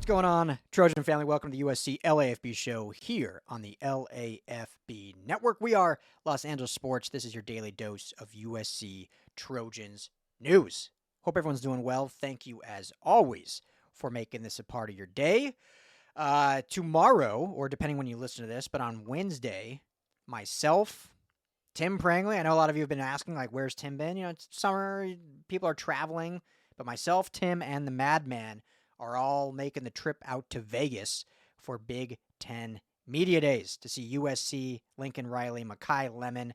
going on, Trojan family? Welcome to the USC LAFB show here on the LAFB network. We are Los Angeles Sports. This is your daily dose of USC Trojans news. Hope everyone's doing well. Thank you, as always, for making this a part of your day. Tomorrow, or depending when you listen to this, but on Wednesday, myself, Tim Prangley. I know a lot of you have been asking, like, where's Tim been? You know, it's summer, people are traveling, but myself, Tim, and the Madman are all making the trip out to Vegas for Big Ten Media Days to see USC, Lincoln Riley, Makai Lemon,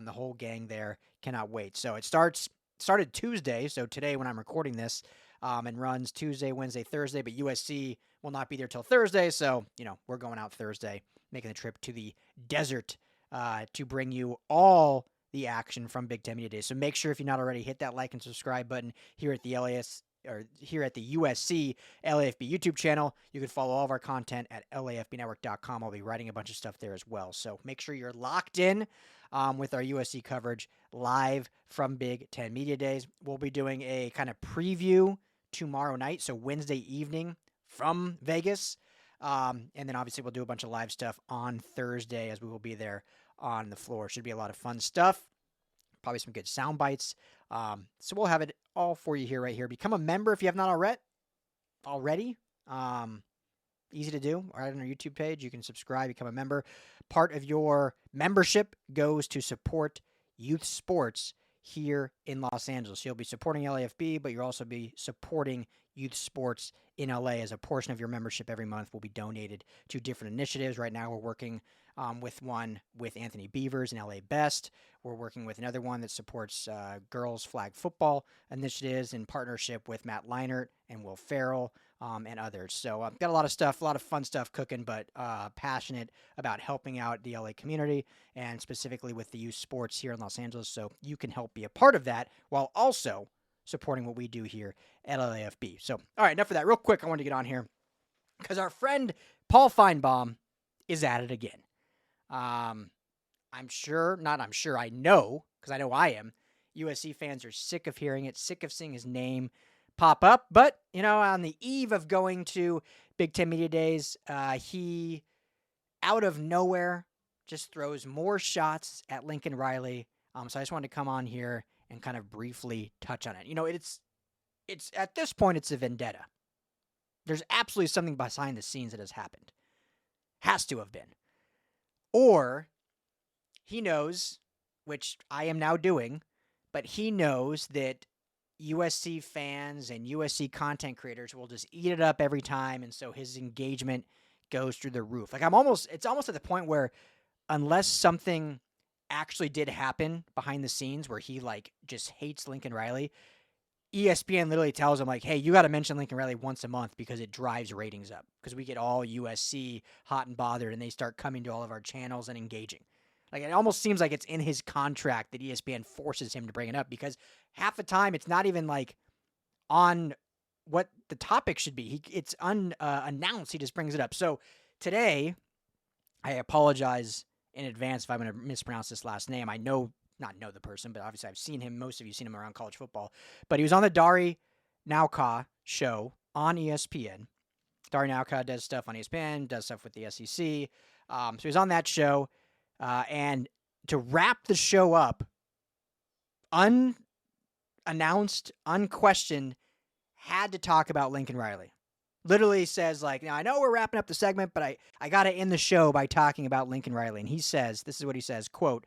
the whole gang there. Cannot wait. So it started Tuesday, so today when I'm recording this, and runs Tuesday, Wednesday, Thursday, but USC will not be there till Thursday, so, you know, we're going out Thursday, making the trip to the desert to bring you all the action from Big Ten Media Days. So make sure, if you're not already, hit that like and subscribe button here at the USC LAFB YouTube channel. You can follow all of our content at LAFBnetwork.com. I'll be writing a bunch of stuff there as well. So make sure you're locked in with our USC coverage live from Big Ten Media Days. We'll be doing a kind of preview tomorrow night, so Wednesday evening from Vegas. And then obviously we'll do a bunch of live stuff on Thursday as we will be there on the floor. Should be a lot of fun stuff. Probably some good sound bites. So we'll have it all for you here, right here. Become a member if you have not already. Easy to do. Right on our YouTube page, you can subscribe, become a member. Part of your membership goes to support youth sports here in Los Angeles. You'll be supporting LAFB, but you'll also be supporting youth sports in LA, as a portion of your membership every month will be donated to different initiatives. Right now, we're working with one with Anthony Beavers and LA Best. We're working with another one that supports girls flag football initiatives in partnership with Matt Leinart and Will Farrell and others. So I've got a lot of stuff, a lot of fun stuff cooking, but passionate about helping out the LA community and specifically with the youth sports here in Los Angeles. So you can help be a part of that while also supporting what we do here at LAFB. So, all right, enough of that. Real quick, I want to get on here because our friend Paul Finebaum is at it again. I know, because I know I am, USC fans are sick of hearing it, sick of seeing his name pop up. But, you know, on the eve of going to Big Ten Media Days, he, out of nowhere, just throws more shots at Lincoln Riley. So I just wanted to come on here and kind of briefly touch on it. You know, it's at this point, it's a vendetta. There's absolutely something behind the scenes that has happened. Has to have been. Or he knows, which I am now doing, but he knows that USC fans and USC content creators will just eat it up every time, and so his engagement goes through the roof. Like it's almost at the point where, unless something actually did happen behind the scenes where he like just hates Lincoln Riley, ESPN literally tells him, like, hey, you got to mention Lincoln Riley once a month because it drives ratings up, because we get all USC hot and bothered and they start coming to all of our channels and engaging. Like, it almost seems like it's in his contract that ESPN forces him to bring it up, because half the time it's not even like on what the topic should be. It's unannounced. He just brings it up. So today, I apologize in advance if I'm going to mispronounce this last name. I not know the person, but obviously I've seen him. Most of you have seen him around college football. But he was on the Dari Nauka show on ESPN. Dari Nauka does stuff on ESPN, does stuff with the SEC. So he was on that show. And to wrap the show up, unannounced, unquestioned, had to talk about Lincoln Riley. Literally says, like, now I know we're wrapping up the segment, but I got to end the show by talking about Lincoln Riley. And he says, this is what he says, quote,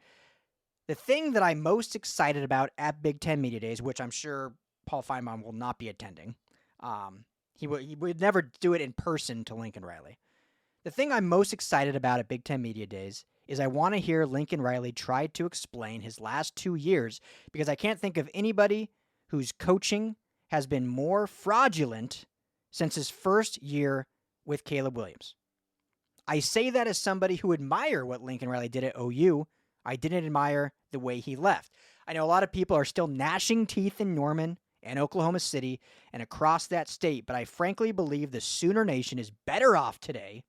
"The thing that I'm most excited about at Big Ten Media Days," which I'm sure Paul Finebaum will not be attending. He would never do it in person to Lincoln Riley. "The thing I'm most excited about at Big Ten Media Days is I want to hear Lincoln Riley try to explain his last 2 years, because I can't think of anybody whose coaching has been more fraudulent since his first year with Caleb Williams. I say that as somebody who admire what Lincoln Riley did at OU. I didn't admire the way he left. I know a lot of people are still gnashing teeth in Norman and Oklahoma City and across that state, but I frankly believe the Sooner Nation is better off today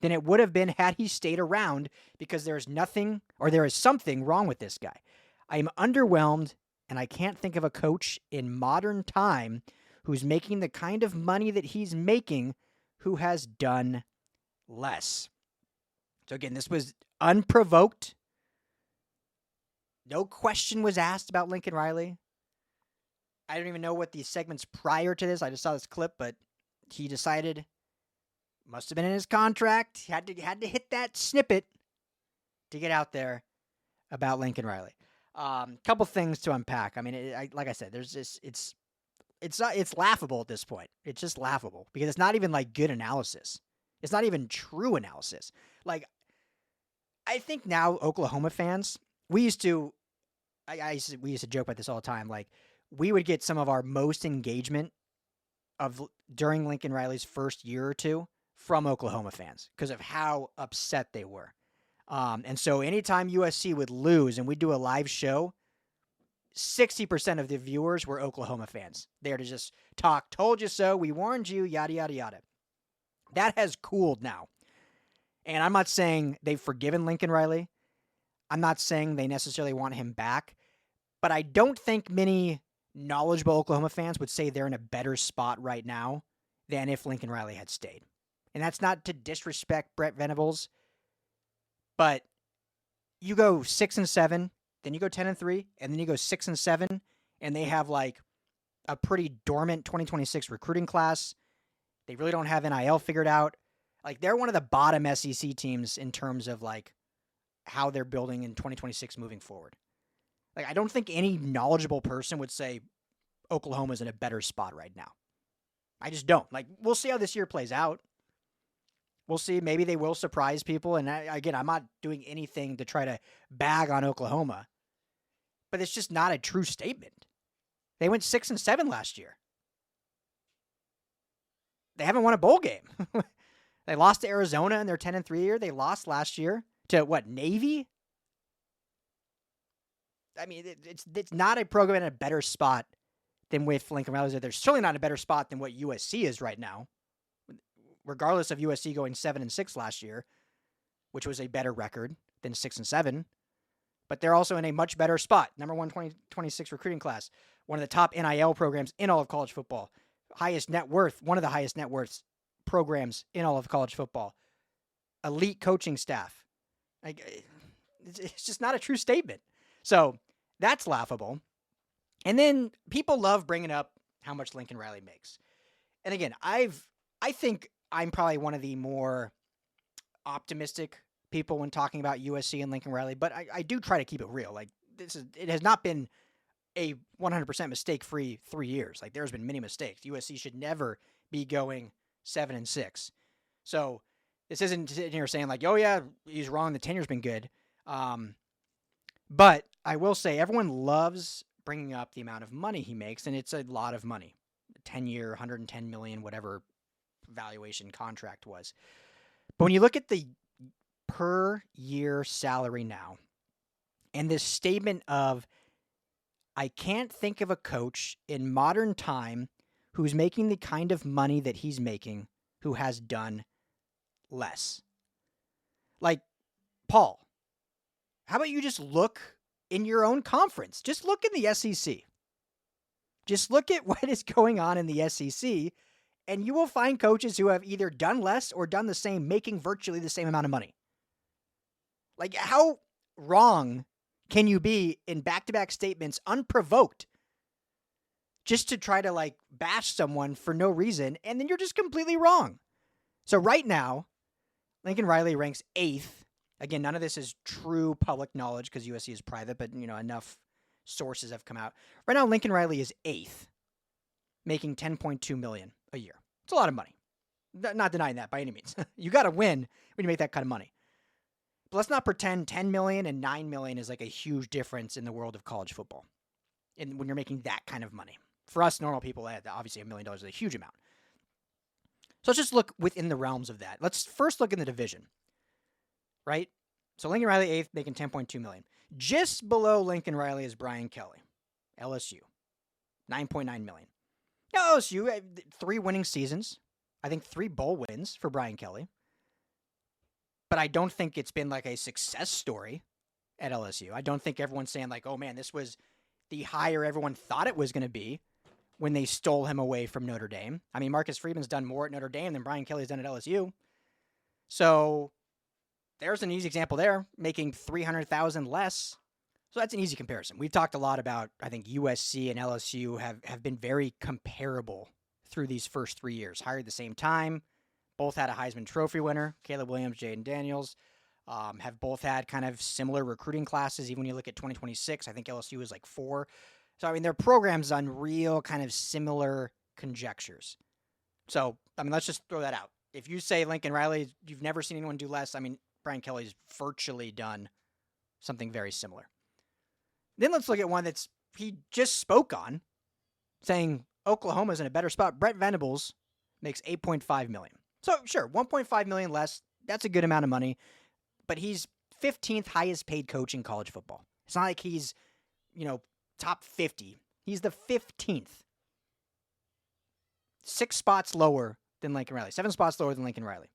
than it would have been had he stayed around, because there is something wrong with this guy. I am underwhelmed, and I can't think of a coach in modern time who's making the kind of money that he's making who has done less. So again, this was unprovoked. No question was asked about Lincoln Riley. I don't even know what the segments prior to this. I just saw this clip, but he decided, must have been in his contract, he had to hit that snippet to get out there about Lincoln Riley. Couple things to unpack. I mean, like I said, there's this. It's laughable at this point. It's just laughable because it's not even like good analysis. It's not even true analysis. Like, I think now Oklahoma fans, we used to joke about this all the time. Like, we would get some of our most engagement during Lincoln Riley's first year or two from Oklahoma fans because of how upset they were. And so anytime USC would lose and we'd do a live show, 60% of the viewers were Oklahoma fans there to just talk, told you so, we warned you, yada, yada, yada. That has cooled now. And I'm not saying they've forgiven Lincoln Riley. I'm not saying they necessarily want him back. But I don't think many knowledgeable Oklahoma fans would say they're in a better spot right now than if Lincoln Riley had stayed. And that's not to disrespect Brett Venables, but you go 6-7, then you go 10-3, and then you go 6-7, and they have like a pretty dormant 2026 recruiting class. They really don't have NIL figured out. Like, they're one of the bottom SEC teams in terms of like how they're building in 2026 moving forward. Like, I don't think any knowledgeable person would say Oklahoma's in a better spot right now. I just don't. Like, we'll see how this year plays out. We'll see. Maybe they will surprise people. And again, I'm not doing anything to try to bag on Oklahoma, but it's just not a true statement. They went 6-7 last year. They haven't won a bowl game. They lost to Arizona in their 10-3 year. They lost last year to what, Navy? I mean, it's not a program in a better spot than with Lincoln Riley. They're certainly not in a better spot than what USC is right now, regardless of USC going 7-6 last year, which was a better record than 6-7. But they're also in a much better spot. Number 1 2026 recruiting class, one of the top NIL programs in all of college football, highest net worth, one of the highest net worth programs in all of college football, elite coaching staff. Like, it's just not a true statement. So that's laughable. And then people love bringing up how much Lincoln Riley makes. And again, I think I'm probably one of the more optimistic people when talking about USC and Lincoln Riley, but I do try to keep it real. Like, it has not been a 100% mistake-free 3 years. Like, there's been many mistakes. USC should never be going 7-6. So this isn't sitting here saying like, oh yeah, he's wrong, the tenure's been good. But I will say everyone loves bringing up the amount of money he makes, and it's a lot of money. 10-year, $110 million, whatever valuation contract was. But when you look at the per year salary now, and this statement of, I can't think of a coach in modern time who's making the kind of money that he's making who has done less. Like, Paul, how about you just look in your own conference? Just look in the SEC. Just look at what is going on in the SEC, and you will find coaches who have either done less or done the same, making virtually the same amount of money. Like, how wrong can you be in back-to-back statements unprovoked just to try to, like, bash someone for no reason, and then you're just completely wrong? So right now, Lincoln Riley ranks 8th. Again, none of this is true public knowledge because USC is private, but, you know, enough sources have come out. Right now, Lincoln Riley is 8th, making $10.2 million a year. It's a lot of money. Not denying that by any means. You got to win when you make that kind of money. But let's not pretend $10 million and $9 million is like a huge difference in the world of college football. And when you're making that kind of money. For us normal people, obviously $1 million is a huge amount. So let's just look within the realms of that. Let's first look in the division. Right? So Lincoln Riley 8th, making $10.2 million. Just below Lincoln Riley is Brian Kelly, LSU, $9.9 million. Now LSU, 3 winning seasons. I think 3 bowl wins for Brian Kelly. But I don't think it's been like a success story at LSU. I don't think everyone's saying like, oh man, this was the hire everyone thought it was going to be. when they stole him away from Notre Dame. I mean, Marcus Freeman's done more at Notre Dame than Brian Kelly's done at LSU. So there's an easy example there, making $300,000 less. So that's an easy comparison. We've talked a lot about, I think USC and LSU have been very comparable through these first 3 years. Hired at the same time, both had a Heisman Trophy winner, Caleb Williams, Jaden Daniels, have both had kind of similar recruiting classes. Even when you look at 2026, I think LSU is like 4. So, I mean, their program's on real kind of similar conjectures. So, I mean, let's just throw that out. If you say Lincoln Riley, you've never seen anyone do less, I mean, Brian Kelly's virtually done something very similar. Then let's look at one that's he just spoke on, saying Oklahoma's in a better spot. Brent Venables makes $8.5 million. So, sure, $1.5 million less. That's a good amount of money. But he's 15th highest paid coach in college football. It's not like he's, top 50. He's the 15th. 6 spots lower than Lincoln Riley. 7 spots lower than Lincoln Riley.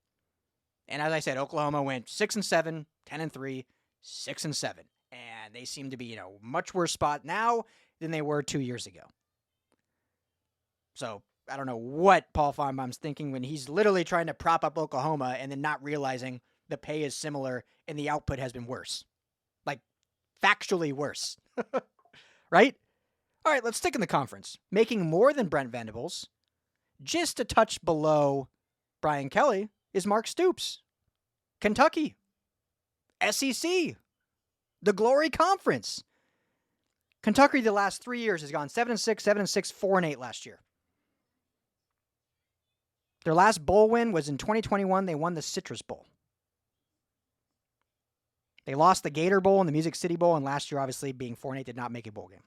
And as I said, Oklahoma went 6-7, 10-3, 6-7. And they seem to be, much worse spot now than they were 2 years ago. So I don't know what Paul Finebaum's thinking when he's literally trying to prop up Oklahoma and then not realizing the pay is similar and the output has been worse. Like, factually worse. Right? All right, let's stick in the conference. Making more than Brent Venables, just a touch below Brian Kelly, is Mark Stoops. Kentucky. SEC. The Glory Conference. Kentucky the last 3 years has gone 7-6, 7-6, 4-8 last year. Their last bowl win was in 2021. They won the Citrus Bowl. They lost the Gator Bowl and the Music City Bowl, and last year, obviously, being 4-8, did not make a bowl game.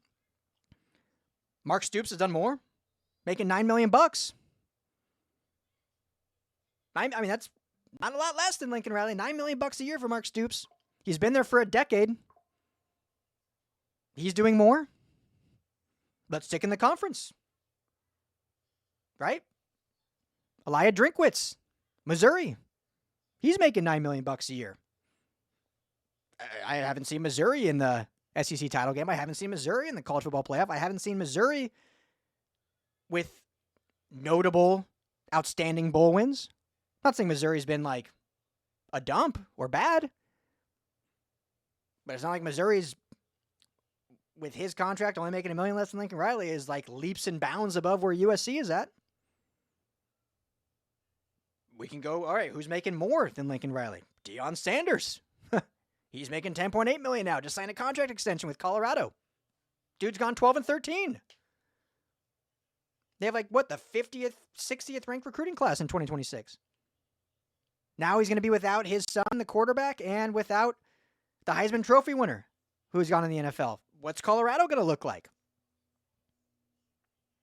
Mark Stoops has done more, making $9 million. I mean, that's not a lot less than Lincoln Riley. $9 million a year for Mark Stoops. He's been there for a decade. He's doing more. Let's stick in the conference. Right? Elijah Drinkwitz, Missouri. He's making $9 million a year. I haven't seen Missouri in the SEC title game. I haven't seen Missouri in the college football playoff. I haven't seen Missouri with notable, outstanding bowl wins. I'm not saying Missouri's been like a dump or bad, but it's not like Missouri's, with his contract only making $1 million less than Lincoln Riley, is like leaps and bounds above where USC is at. We can go, all right, who's making more than Lincoln Riley? Deion Sanders. He's making $10.8 million now. Just signed a contract extension with Colorado. Dude's gone 12-13. They have the 50th, 60th ranked recruiting class in 2026. Now he's going to be without his son, the quarterback, and without the Heisman Trophy winner, who's gone in the NFL. What's Colorado going to look like?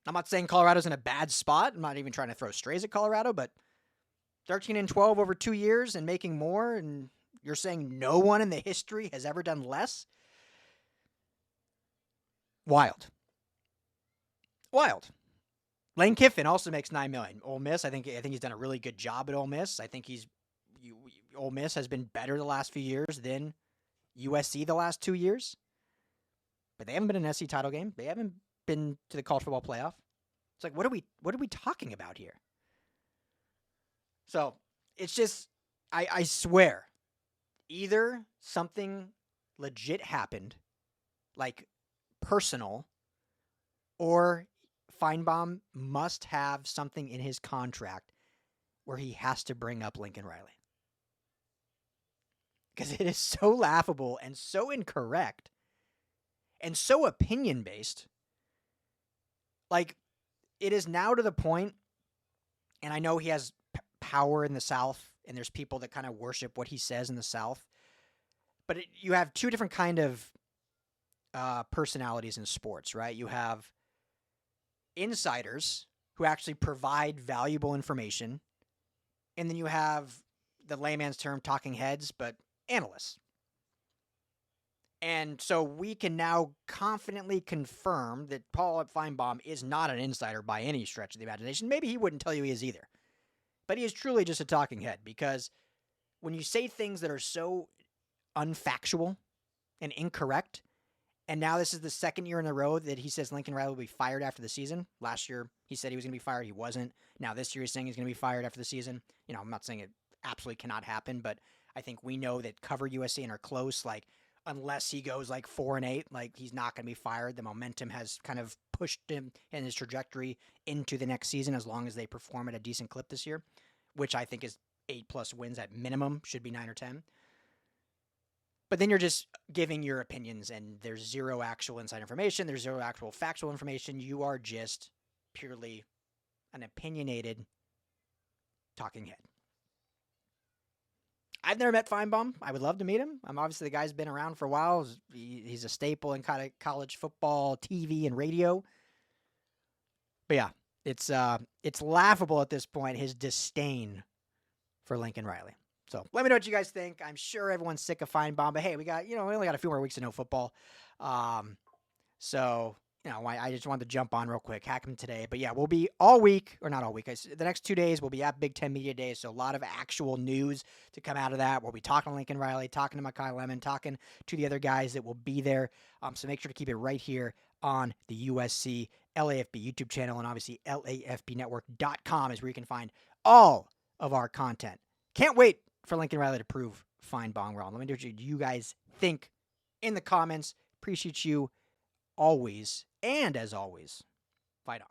I'm not saying Colorado's in a bad spot. I'm not even trying to throw strays at Colorado, but 13-12 over 2 years and making more, and you're saying no one in the history has ever done less? Wild. Lane Kiffin also makes $9 million. Ole Miss, I think he's done a really good job at Ole Miss. I think Ole Miss has been better the last few years than USC the last 2 years. But they haven't been in an SEC title game. They haven't been to the college football playoff. It's like, what are we talking about here? So it's just, I swear, either something legit happened, like personal, or Finebaum must have something in his contract where he has to bring up Lincoln Riley. Because it is so laughable and so incorrect and so opinion-based. Like, it is now to the point, and I know he has power in the South, and there's people that kind of worship what he says in the South, but you have two different kind of personalities in sports, right? You have insiders who actually provide valuable information, and then you have the layman's term talking heads, but analysts. And so we can now confidently confirm that Paul Finebaum is not an insider by any stretch of the imagination. Maybe he wouldn't tell you he is either. But he is truly just a talking head, because when you say things that are so unfactual and incorrect, And now this is the second year in a row that he says Lincoln Riley will be fired after the season. Last year, he said he was going to be fired. He wasn't. Now this year, he's saying he's going to be fired after the season. I'm not saying it absolutely cannot happen, but I think we know that cover USC and are close. Like, unless he goes like 4-8, like he's not going to be fired. The momentum has kind of pushed him and his trajectory into the next season as long as they perform at a decent clip this year, which I think is 8+ wins at minimum, should be 9 or 10. But then you're just giving your opinions, and there's zero actual inside information. There's zero actual factual information. You are just purely an opinionated talking head. I've never met Finebaum. I would love to meet him. Obviously, the guy's been around for a while. He's a staple in kind of college football, TV, and radio. But yeah, it's laughable at this point, his disdain for Lincoln Riley. So let me know what you guys think. I'm sure everyone's sick of Finebaum, but hey, we only got a few more weeks to know football. So I just wanted to jump on real quick, hack him today. But yeah, we'll be all week, or not all week. The next 2 days we'll be at Big Ten Media Days, so a lot of actual news to come out of that. We'll be talking to Lincoln Riley, talking to Makai Lemon, talking to the other guys that will be there. So make sure to keep it right here on the USC LAFB YouTube channel, and obviously LAFBnetwork.com is where you can find all of our content. Can't wait for Lincoln Riley to prove Finebaum wrong. Let me know what you guys think in the comments. Appreciate you always. And as always, fight on.